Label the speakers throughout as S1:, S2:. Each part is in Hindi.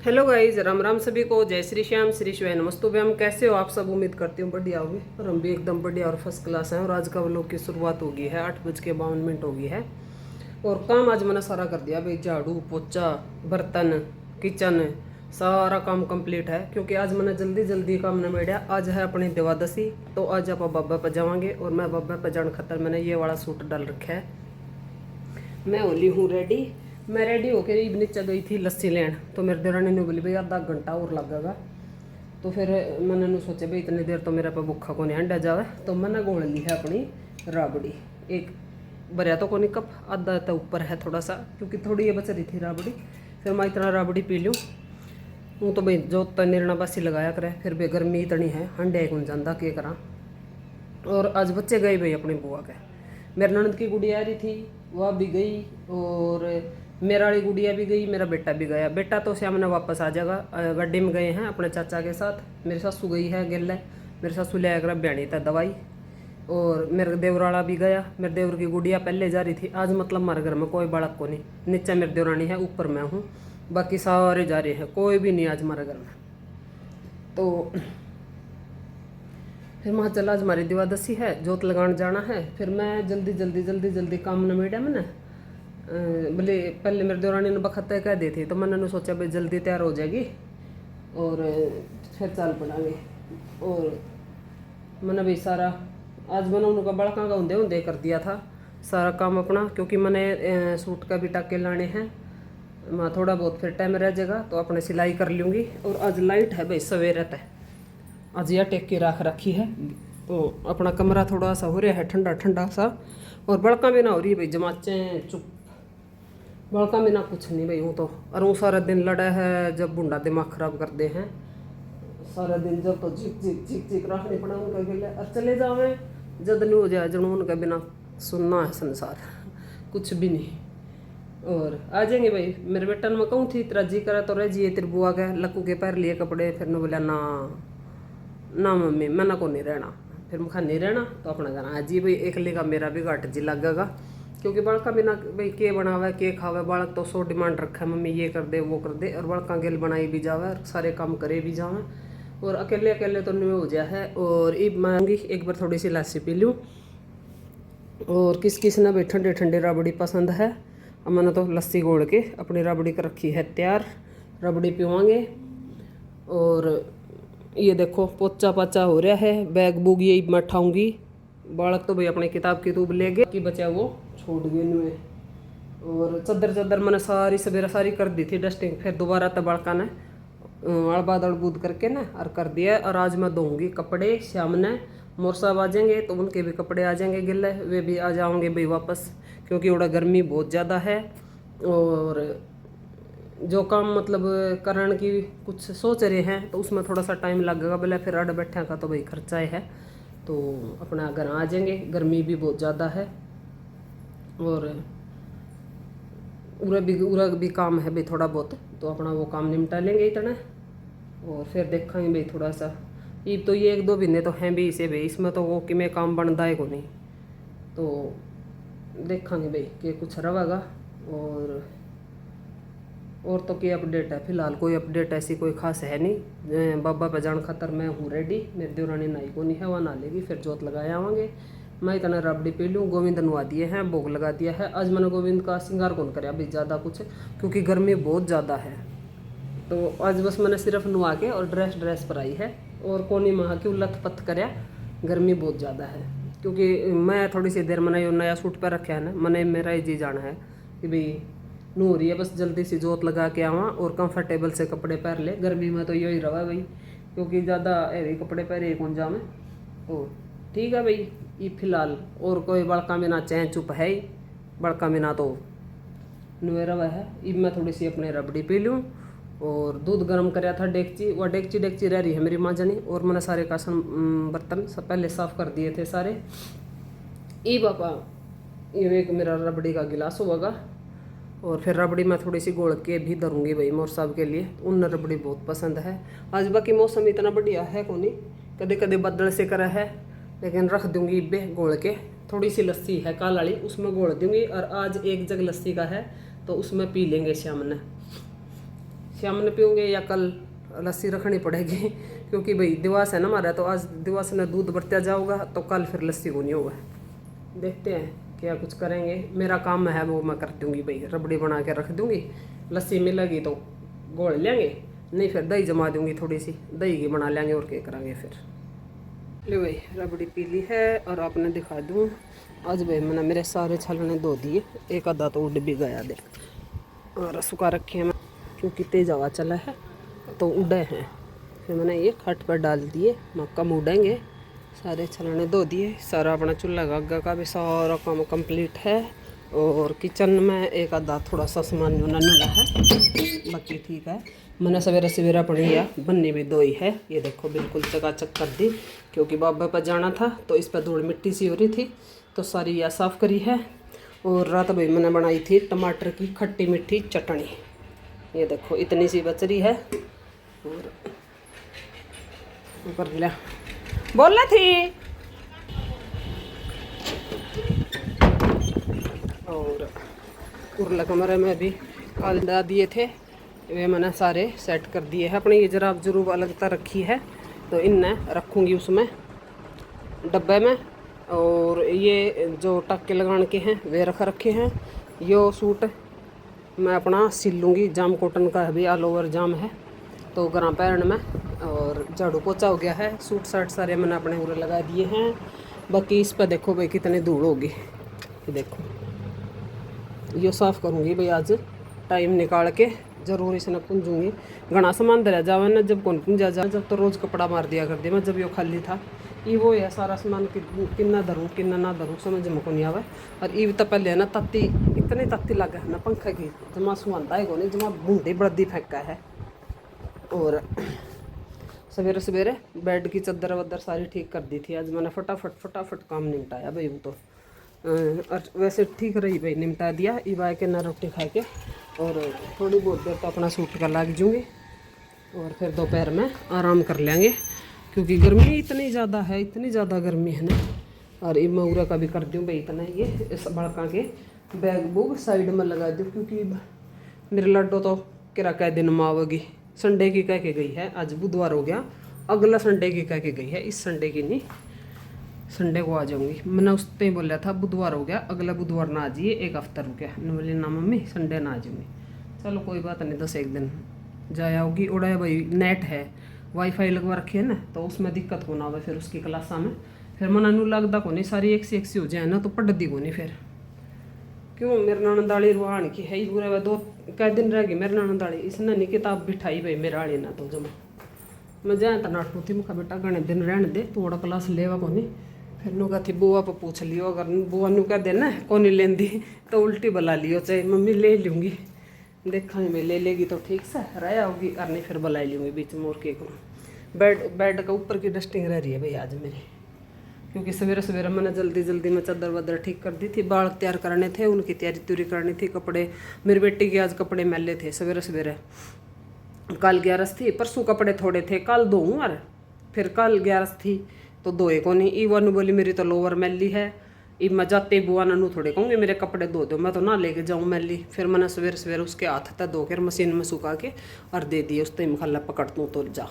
S1: हेलो गाइज, राम राम सभी को। जय श्री श्याम, श्री शिवाय, नमस्तुभ्यम। कैसे हो आप सब? उम्मीद करती हूँ बढ़िया होगी और हम भी एकदम बढ़िया और फर्स्ट क्लास हैं। और आज का व्लॉग की शुरुआत हो गई है, 8:52 हो गई है। और काम आज मैंने सारा कर दिया भाई, झाड़ू पोछा बर्तन किचन सारा काम कंप्लीट है। क्योंकि आज मैंने जल्दी जल्दी काम निमेड़ा। आज है अपनी दिवादशी, तो आज आप बाबा पर जावांगे। और मैं बाबा पर जाने खातर मैंने ये वाला सूट डाल रखा है। मैं होली हूँ रेडी। मैं रेडी होकर नीचे गई थी लस्सी लेन, तो मेरे देरानी ने बोली भाई आधा घंटा और लगेगा। तो फिर मैंने सोचा भाई इतनी देर तो मेरे पे भूखा को नहीं हंडा जावे। तो मैंने गोल ली है अपनी राबड़ी। एक भरिया तो कोनी कप, आधा तो ऊपर है थोड़ा सा, क्योंकि थोड़ी ये बच रही थी राबड़ी। फिर मैं इतना राबड़ी पी लूँ। वो तो भाई जो निर्णा बासी लगाया करे, फिर भी गर्मी इतनी है हंडे कौन जाता के करा। और आज बच्चे गए भाई अपनी बुआ के। मेरे ननद की गुड़िया आ रही थी, वह भी गई। और मेरा वाली गुड़िया भी गई, मेरा बेटा भी गया। बेटा तो शाम ने वापस आ जाएगा, गड्डी में गए हैं अपने चाचा के साथ। मेरी सासू गई है गिल्ले, मेरी सासू ले आकर बयानी था दवाई। और मेरे देवर वाला भी गया। मेरे देवर की गुड़िया पहले जा रही थी। आज मतलब हमारे घर में कोई बालक को नहीं, नीचे मेरी देवरानी है, ऊपर मैं हूँ, बाकी सारे जा रहे हैं, कोई भी नहीं आज हमारे घर में। तो फिर वहाँ चला, आज हमारी दिवादशी है, जोत लगाने जाना है। फिर मैं जल्दी काम निमेटा मैंने। बोले पहले मेरे देवरानी ने बखत कह दी थी, तो मैंने सोचा भाई जल्दी तैयार हो जाएगी और फिर चल पड़ांगे। और मैंने भाई सारा आज मैंने उनका बड़का का ऊंधे कर दिया था सारा काम अपना। क्योंकि मैंने सूट का भी टाके लाने हैं, मैं थोड़ा बहुत फिर टाइम रह जाएगा तो अपने सिलाई कर लूँगी। और आज लाइट है भाई, सवेरे तक आज यह टेक के रखी है। तो अपना कमरा थोड़ा सा हो रहा है ठंडा ठंडा सा। और बड़का भी ना हो रही है भाई, जमाचे चुप, बड़का में ना कुछ नहीं भाई। वो तो और वो सारा दिन लड़ा है, जब बुंडा दिमाग खराब कर दे हैं सारा दिन। जब तो झिक झिक रखनी पड़ा उनका गिले और चले जावे जद नहीं हो जाए जनू उनके बिना सुनना है संसार कुछ भी नहीं। और आ जाएंगे भाई। मेरे बेटा ने मैं कहूँ थी तेरा जी करा तो रह जिए तेरे बुआ के लक्कू के पैर लिए कपड़े। फिर ने बोला ना ना मम्मी मैं ना को नहीं रहना। फिर मैं नहीं रहना तो अपना जाना। आज ही भाई एक लेगा मेरा भी घाट जी लगेगा। क्योंकि बड़का बिना भाई के बनावे के खावे, बालक तो सो डिमांड रखा है मम्मी ये कर दे वो कर दे। और बड़का गेल बनाई भी जावे और सारे काम करे भी जावे। और अकेले अकेले तो नहीं हो जाए है। और ये मांगी एक बार थोड़ी सी लस्सी पी लूँ। और किस किस ने भाई ठंडे ठंडे राबड़ी पसंद है। अब मैंने तो लस्सी घोल के अपनी राबड़ी कर रखी है तैयार, राबड़ी पीवांगे। और ये देखो पोचा पाचा हो रहा है, बैग बुग यही मैं उठाऊँगी। बालक तो भाई अपनी किताब की तूब ले गए कि बचा वो छोड़ गए इनमें। और चद्दर मैंने सारी सवेरा सारी कर दी थी डस्टिंग। फिर दोबारा तो बड़का ने अड़बाद अड़बूद करके ना और कर दिया। और आज मैं धोऊंगी कपड़े। शाम ने मोर साहब आ जाएंगे तो उनके भी कपड़े आ जाएंगे गिले, वे भी आ जाओगे भाई वापस। क्योंकि उड़ा गर्मी बहुत ज़्यादा है। और जो काम मतलब करने की कुछ सोच रहे हैं तो उसमें थोड़ा सा टाइम लगेगा। बोले फिर अड़ बैठे का तो भाई खर्चा है। तो अपना घर आ जाएंगे, गर्मी भी बहुत ज़्यादा है। और उरा भी काम है भाई थोड़ा बहुत, तो अपना वो काम निपटा लेंगे इतना। और फिर देखेंगे भाई थोड़ा सा ये तो ये एक दो महीने तो हैं भी इसे भाई, इसमें तो वो कि मैं काम बनता है को नहीं। तो देखेंगे भाई कि कुछ रहेगा। और तो क्या अपडेट है, फिलहाल कोई अपडेट ऐसी कोई खास है नहीं। बाबा पे जान खातर मैं हूँ रेडी। मेरी देवरानी नाई को नहीं है, वह ना लेगी, फिर जोत लगाए आवांगे। मैं इतना राबड़ी पी लूँ। गोविंद नवा दिए हैं, भोग लगा दिया है। आज मैंने गोविंद का श्रृंगार कौन कराया अभी ज़्यादा कुछ, क्योंकि गर्मी बहुत ज़्यादा है। तो आज बस मैंने सिर्फ नुआ के और ड्रेस पर आई है। और कोनी महा की उलथ पथ कराया, गर्मी बहुत ज़्यादा है। क्योंकि मैं थोड़ी सी देर मैंने नया सूट पर रखा है ना, मैंने मेरा ही जी जाना है कि भाई नू हो रही है, बस जल्दी से जोत लगा के आवा और कंफर्टेबल से कपड़े पहन ले। गर्मी में तो यही रहा भाई, क्योंकि ज़्यादा हैवी कपड़े पहने कौन जामे। तो ठीक है भाई ये फिलहाल। और कोई बड़का में ना चैन चुप है ही, बड़का में ना तो नुए रवा है। अब मैं थोड़ी सी अपने रबड़ी पी लूँ। और दूध गर्म कराया था डेगची, वह डेगची रह रही है मेरी माँ जानी। और मैंने सारे कासन बर्तन सब पहले साफ़ कर दिए थे सारे। ई पापा ये एक मेरा रबड़ी का गिलास होगा। और फिर रबड़ी मैं थोड़ी सी घोल के भी धरूँगी भाई मोर साहब के लिए, उन रबड़ी बहुत पसंद है। आज बाकी मौसम इतना बढ़िया है को नहीं, कदे कदे बदल से करा है, लेकिन रख दूँगी बे घोल के। थोड़ी सी लस्सी है काल वाली, उसमें घोल दूँगी। और आज एक जग लस्सी का है तो उसमें पी लेंगे शाम ने। शाम में पीऊँगे या कल लस्सी रखनी पड़ेगी क्योंकि भाई दिवस है ना हमारा, तो आज दिवस में दूध बरता जाऊँगा तो कल फिर लस्सी को नहीं होगा। देखते हैं क्या कुछ करेंगे। मेरा काम है वो मैं कर दूँगी भाई, रबड़ी बना के रख दूँगी, लस्सी मिलेगी तो घोल लेंगे, नहीं फिर दही जमा दूँगी, थोड़ी सी दही की बना लेंगे और क्या करेंगे फिर। ले भाई रबड़ी पी ली है और आपने दिखा दूँ आज भाई मैंने मेरे सारे छलने धो दिए, एक आधा तो उड़ भी गया देख, और सुखा रखे हैं मैं क्योंकि तेज हवा चला है तो उड़े हैं। फिर मैंने ये खट पर डाल दिए, कम उड़ेंगे। सारे छलने धो दिए, सारा अपना चूल्हा गग्गा का भी सारा काम कंप्लीट है। और किचन में एक आधा थोड़ा सा सामान जो नन्ना है, बाकी ठीक है। मैंने सवेरा सवेरा पड़ी है, बन्नी भी धोई है, ये देखो बिल्कुल चकाचक कर दी क्योंकि बाबा पर जाना था तो इस पर धूल मिट्टी सी हो रही थी तो सारी यह साफ़ करी है। और रात भाई मैंने बनाई थी टमाटर की खट्टी मीठी चटनी, ये देखो इतनी सी बच रही है। और कर लिया बोलना थी। और उरला कमरे में भी काल डाल दिए थे, वे मैंने सारे सेट कर दिए हैं। अपनी ये जराब जरूब अलगता रखी है तो इन्हें रखूँगी उसमें डब्बे में। और ये जो टक्के लगाने के हैं वे रखे हैं। यो सूट मैं अपना सिल लूँगी, जाम कॉटन का भी ऑल ओवर जाम है तो गरम पहन में। और झाड़ू पोछा हो गया है, सूट शर्ट सारे मैंने अपने पूरे लगा दिए हैं। बाकी इस पर देखो भाई कितनी धूल होगी, ये देखो यो साफ़ करूँगी भाई आज टाइम निकाल के, ज़रूर इसे न पूंजूँगी। घना सामान दरा जावे ना, जब कौन पूंजा जा, जब तो रोज़ कपड़ा मार दिया कर दिया मैं, जब यो खाली था ये वो है सारा सामान कितना धरूँ कितना ना धरूँ समझ में को नहीं आवे। और ये तो पहले है ना तत्ती इतनी तत्ती लगा है ना पंखा की, जमा सुहांदा है को नहीं, जमा बूंदी बड़ी फेंका है। और सवेरे सवेरे बेड की चद्दर वद्दर सारी ठीक कर दी थी आज मैंने, फटाफट काम निपटाया भाई वो तो। और वैसे ठीक रही भाई, निपटा दिया। इवा के ना रोटी खा के और थोड़ी बहुत देर तो अपना सूट का लाग जूँगी और फिर दोपहर में आराम कर लेंगे क्योंकि गर्मी इतनी ज़्यादा है, इतनी ज़्यादा गर्मी है ना। और ये मऊरा का भी कर दूँ भाई इतना, ये इस बड़का के बैग बुग साइड में लगा दूँ क्योंकि मेरे लड्डू तो किरा कह दिन में आवेगी। संडे की कह के गई है, आज बुधवार हो गया, अगला संडे की कह के गई है, इस संडे की नहीं, संडे को आ जाऊंगी। मैंने उस पर बोला था बुधवार हो गया, अगला बुधवार ना आ जाइए, एक हफ्ता रुके। बोली ना मम्मी संडे ना आ जाऊंगी। चलो कोई बात नहीं, 10 एक दिन जाया होगी। उड़ा भाई नेट है, वाईफाई लगवा रखी है ना तो उसमें दिक्कत को ना हो फिर उसकी क्लासा में। फिर मना नू लगता को नहीं, सारी एक सी हो जाए ना तो पढ़ती को नहीं फिर। क्यों मेरे ननदाली रुहान की है ही पूरा 2 कई दिन रह गई मेरे ननदाली, इसने नहीं किताब बिठाई भाई मेरे आली ना तो जमा मैं जाए तो नाटू थी मुखा बेटा गणे दिन रहने दे थोड़ा क्लास लेवा को नहीं। फिर नु थी बुआ पर पूछ लियो, अगर बुआ नू कह देना को नहीं लेंदी तो उल्टी बुला लियो, चाहे मम्मी ले लूँगी, देखा मैं ले लेगी तो ठीक से रह आओगी, और नहीं फिर बुला लूँगी बीच में। और के को बेड का ऊपर की डस्टिंग रह रही है भाई आज मेरी, क्योंकि सवेरे सवेरे मैंने जल्दी में चादर वादर ठीक कर दी थी, बाल तैयार करने थे, उनकी तैयारी तुरी करनी थी। कपड़े मेरी बेटी के आज कपड़े मैले थे सवेरे सवेरे, कल 11 थी, परसों कपड़े थोड़े थे, कल दो और फिर कल 11 थी तो 2 को नहीं। ईवा ने बोली मेरी तो लोअर मैली है, ई मैं जाते बुआ नू थोड़े कहूँगी मेरे कपड़े धो दो, मैं तो ना लेके जाऊँ मैली। फिर मैंने सवेरे सवेरे उसके हाथ तक धो कर मशीन में सुखा के और दे दिए, उस टाइम खल्ला पकड़ दूँ तो जा।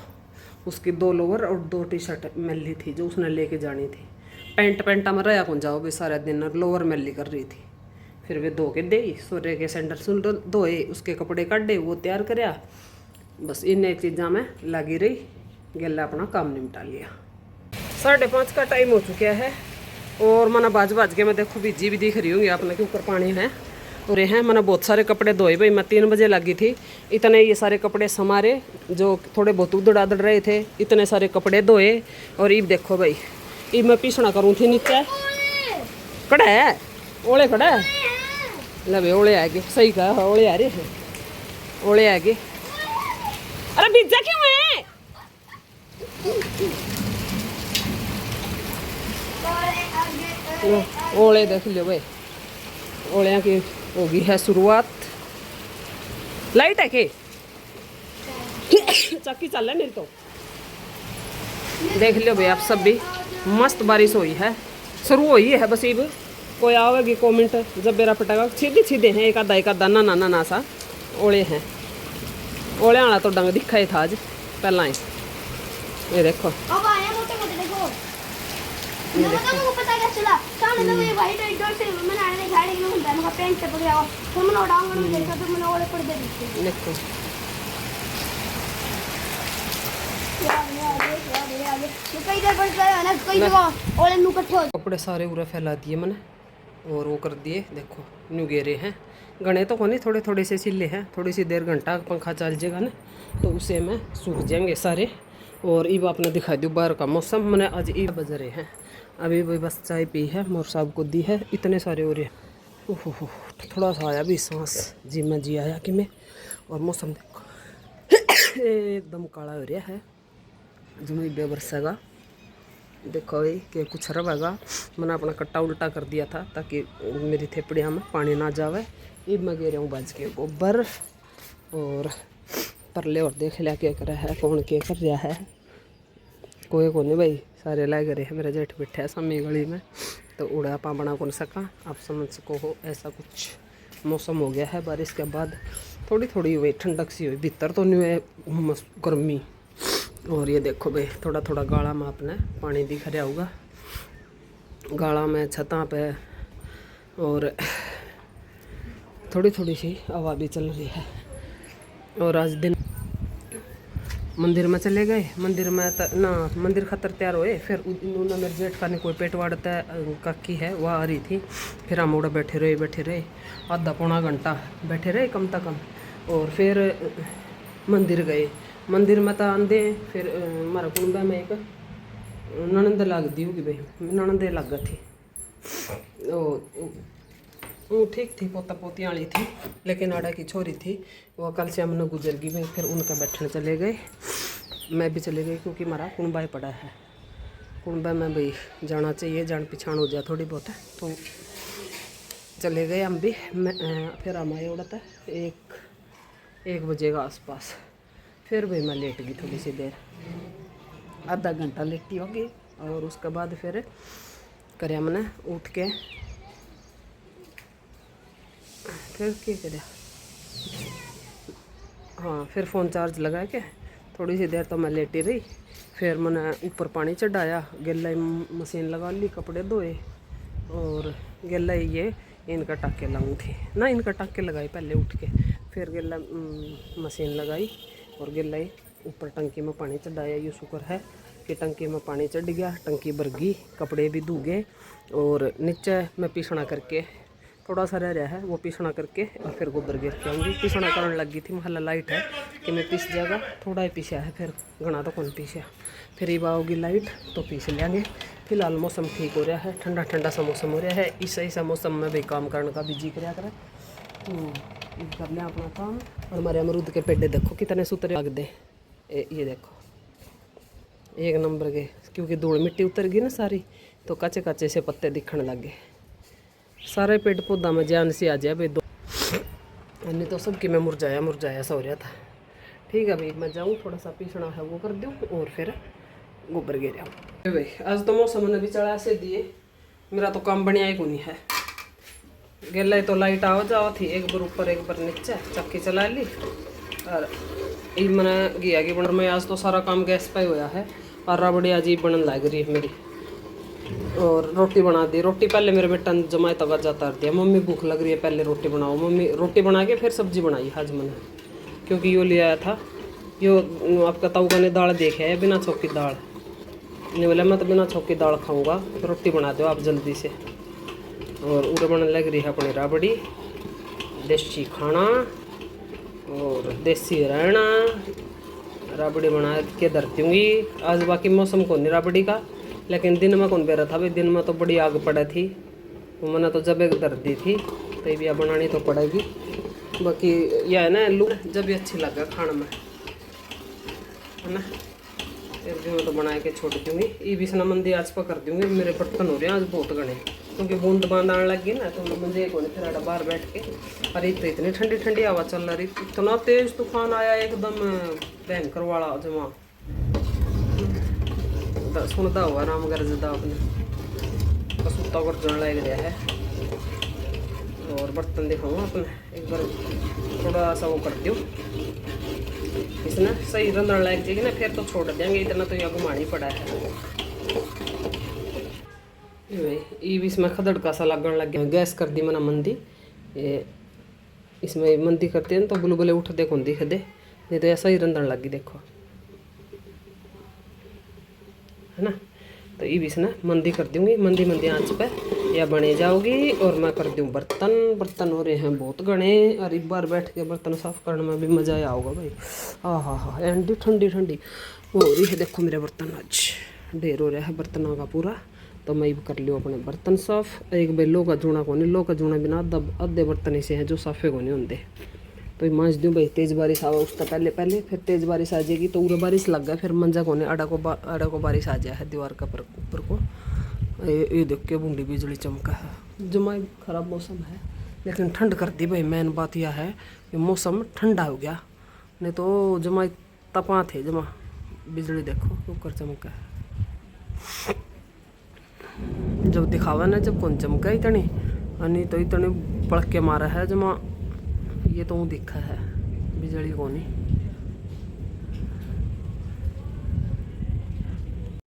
S1: उसकी 2 लोअर और 2 टी-शर्ट मैली थी जो उसने लेके जानी थी। पेंटा में रहा कौन जाओ भी सारा दिन, लोअर मैली कर रही थी। फिर वे धो के दे, सोरे के सैंडल सुंडल धोए, उसके कपड़े काटे, वो तैयार कराया। बस इन एक चीज़ा में लगी रही, गेला अपना काम निपटा लिया। 5:30 का टाइम हो चुका है और मैंने बाज के मैं देखो बीजी भी दिख रही होंगी आपने के ऊपर पानी है। और ये हैं मैंने बहुत सारे कपड़े धोए भाई, मैं 3 बजे लगी थी, इतने ये सारे कपड़े समारे जो थोड़े बहुत उधड़ रहे थे, इतने सारे कपड़े धोए। और ये देखो भाई ये मैं पीसना करूँ थी नीचे, कड़ा है ओले, कड़ा है लवे ओले आगे, सही कहा ओले आ रहे हैं, ओले आगे। अरे बीजा क्यों है? ओले देख लो भाई, ओलियां की होगी है शुरुआत। लाइट है के चक्की चल रहा नहीं तो देख लो भाई आप सब भी, मस्त बारिश हुई है, शुरू हुई है बस। अब कोई आवेगी कमेंट जब मेरा पटाखा सीधे हैं, एक आधा ना सा ओले हैं। ओले वाला तो डंग दिखा ही था आज पहला ही। ये देखो
S2: अब आया मोटे मोटे देखो।
S1: ये
S2: देखो
S1: देखो
S2: मुझे पता क्या चला सामने तो ये वाइट डॉट से मैंने आने गाड़ी में घूमता है मेरा पैंट पे गया फिर मैंने उड़ांगड़ में देखा तो मैंने ओले पड़ दे दी।
S1: देखो
S2: ये कई इधर पड़ गया ना कई जगह ओले नु इकट्ठे हो।
S1: कपड़े सारे पूरा फैला दिए मैंने और वो कर दिए। देखो न्यू गेरे हैं गणे तो कोनी थोड़े थोड़े से सिले हैं। थोड़ी सी देर घंटा पंखा चल जाएगा ना तो उसे में सूख जाएंगे सारे। और ईब आपने दिखा दी बाहर का मौसम। मैंने आज ईब बज रहे हैं अभी भी बस चाय पी है मोर साहब को दी है। इतने सारे हो रहे हैं। ओहो थोड़ा सा आया भी सांस जी में जी आया कि मैं। और मौसम देखो एकदम काला हो रहा है जमी बेबरसेगा। देखो भाई कि कुछ रहेगा। मैंने अपना कट्टा उल्टा कर दिया था ताकि मेरी थेपड़ियाँ में पानी ना जावे। अब मैं गे रहा हूँ बाज के गोबर और परले और देख लिया क्या कर रहा है कौन क्या कर रहा है। कोई को नहीं भाई सारे लाए करे हैं। मेरा जेठ बैठा है सामी गली में तो उड़ा पा बना कौन सका आप समझ सको हो। ऐसा कुछ मौसम हो गया है बारिश के बाद थोड़ी थोड़ी हुई ठंडक सी हुई। भीतर तो नहीं है गर्मी। और ये देखो भाई थोड़ा थोड़ा गाला में आपने पानी दिख रहा होगा गाला में छतों पे। और थोड़ी थोड़ी सी हवा भी चल रही है। और आज दिन मंदिर में चले गए। मंदिर में ना मंदिर खतर तैयार हुए फिर उन्होंने मेरे जेठ का ने कोई पेट वाड़ता काकी है वह आ रही थी। फिर हम उड़ा बैठे रहे आधा पौना घंटा बैठे रहे कम से कम। और फिर मंदिर गए। मंदिर में तो आंदे फिर हमारा कुंबा में एक ननंद लग दी होगी भाई ननंदे लग गई थी। वो ठीक थी पोता पोतियाँ वाली थी लेकिन आड़ा की छोरी थी वो कल से हमने गुजर गई भाई। फिर उनका बैठने चले गए मैं भी चले गई क्योंकि हमारा कुंबा ही पड़ा है। कुंबा में भाई जाना चाहिए जान पहचान हो जाए थोड़ी बहुत है तो चले गए हम भी। मैं फिर हम आए उड़ता 1 बजे के आसपास। फिर भाई मैं लेट गई थोड़ी सी देर आधा घंटा लेटी होगी। और उसके बाद फिर करे मैंने उठ के फिर क्या करा हाँ फिर फ़ोन चार्ज लगा के थोड़ी सी देर तो मैं लेटी रही। फिर मैंने ऊपर पानी चढ़ाया गला मशीन लगा ली कपड़े धोए। और गला ये इनका टाँके लाऊँ थी ना इनका टाँके लगाई पहले उठ के। फिर गला मशीन लगाई और गला ऊपर टंकी में पानी चढ़ाया। ये शुक्र है कि टंकी में पानी चढ़ गया टंकी भर गई कपड़े भी धो गए। और नीचे मैं पीसना करके थोड़ा सा रह रहा है वो पीसना करके और फिर गोबर गिर के आऊँगी। पीसना करने लगी थी महला लाइट है कि मैं पीस जाएगा थोड़ा ही पीसा है फिर घना तो कौन पीसा। फिर ये आओगी लाइट तो पीस लेंगे। फिलहाल मौसम ठीक हो रहा है ठंडा ठंडा सा मौसम हो रहा है। ऐसा मौसम में भी काम करने का भी जी कराया करे कर लिया अपना काम। और हमारे अमरूद के पेड़े देखो कितने सुतरे लग दे। ये देखो 1 नंबर के क्योंकि धूल मिट्टी उतर गई ना सारी तो कच्चे कच्चे से पत्ते दिखने लग गए। सारे पेड़ पौधा में जान से आ जाए भाई दो नहीं तो सबकी मैं मुरझाया सा हो रहा था। ठीक है भाई मैं जाऊँ थोड़ा सा पीसना है वो कर दूँ और फिर गोबर गिर आऊँ भाई। आज तो मौसम ने भी चढ़ा से दिए मेरा तो काम बढ़िया ही को नहीं है। गला तो लाइट आओ जाओ थी एक बार ऊपर एक बार नीचे चक्की चला ली। और ये मैंने गया कि बन में आज तो सारा काम गैस पे होया है। और राबड़ी आज ही बनने लग रही है मेरी। और रोटी बना दी। रोटी पहले मेरे बेटा ने जमाए तवा जाता दिया। मम्मी भूख लग रही है पहले रोटी बनाओ। मम्मी रोटी बना के फिर सब्जी बनाई आज मैंने क्योंकि यो ले आया था। यो आपका ताऊका ने दाल देखे है बिना छौकी दाल नहीं बोला मैं तो बिना छौकी दाल खाऊंगा तो रोटी बना दो आप जल्दी से। और उड़े बनने लग रही है अपनी राबड़ी देसी खाना और देसी रहना। राबड़ी बना के धरती हूँगी आज। बाकी मौसम को नहीं राबड़ी का लेकिन दिन में कौन बेरा था भाई। दिन में तो बड़ी आग पड़ा थी तो मैंने तो जब एक धर दी थी तो ये भी बनानी तो पड़ेगी। बाकी यह है ना आलू जब भी अच्छी लगा खाने में है ना। फिर भी मैं तो बना के छोड़ दूँगी। ये भी स्नामंदी आज पर कर दूँगी। मेरे बर्तन हो रहे हैं आज बहुत घने क्योंकि बूंद बांद आने लग गई ना तो मुझे को नहीं फिर बाहर बैठ के। अरे तो इतनी ठंडी ठंडी हवा चल रही इतना तेज तूफान आया एकदम भयंकर वाला जमा सुनता हुआ राम गरजदा अपने कसूता गर्जन लग रहा है। और बर्तन दिखाऊंगा अपने एक बार थोड़ा सा वो कर दो इसने सही रंधन लग जाएगी ना फिर तो छोड़ देंगे, इतना तो यह घुमाना ही पड़ा है। ये भी इसमें खदड़का सा लगन लग गया। गैस कर दी मैंने मंदी, ये इसमें मंदी करते हैं तो बुलबुले उठते कौन दिख दे, नहीं तो ऐसा ही रंधन लगी देखो, है ना। तो ये भी इसने मंदी कर दूंगी, मंदी मंदी आंच पे या बने जाओगी। और मैं कर दूँ बर्तन, बर्तन हो रहे हैं बहुत घने, और एक बार बैठ के बर्तन साफ करने में भी मज़ा आया होगा भाई। हाँ, एंडी ठंडी ठंडी हो रही है। देखो मेरे बर्तन आज ढेर हो रहा है बर्तनों का पूरा, तो मैं कर लियो अपने बर्तन साफ। एक भाई लो का जूना को नहीं, लो का जूना बिना अद्धे बर्तन ऐसे हैं जो साफे को नहीं होंगे, तो मांझ दूँ भाई। तेज़ बारिश आवा उसका पहले फिर तेज़ बारिश आ जाएगी तो उरा बारिश लग गया, फिर मंजा को नहीं आड़ा को बारिश आ जाए है दीवार का ऊपर को। ये देख के बूंदी बिजली चमका है। जमा खराब मौसम है लेकिन ठंड कर दी भाई। मेन बात यह है कि मौसम ठंडा हो गया, नहीं तो जमा तपा थे जमा। बिजली देखो ऊपर चमका है, जब दिखावा ना जब कौन चमका इतनी, नहीं तो इतने पड़क के मारा है जमा। ये तो दिखा है बिजली को नहीं।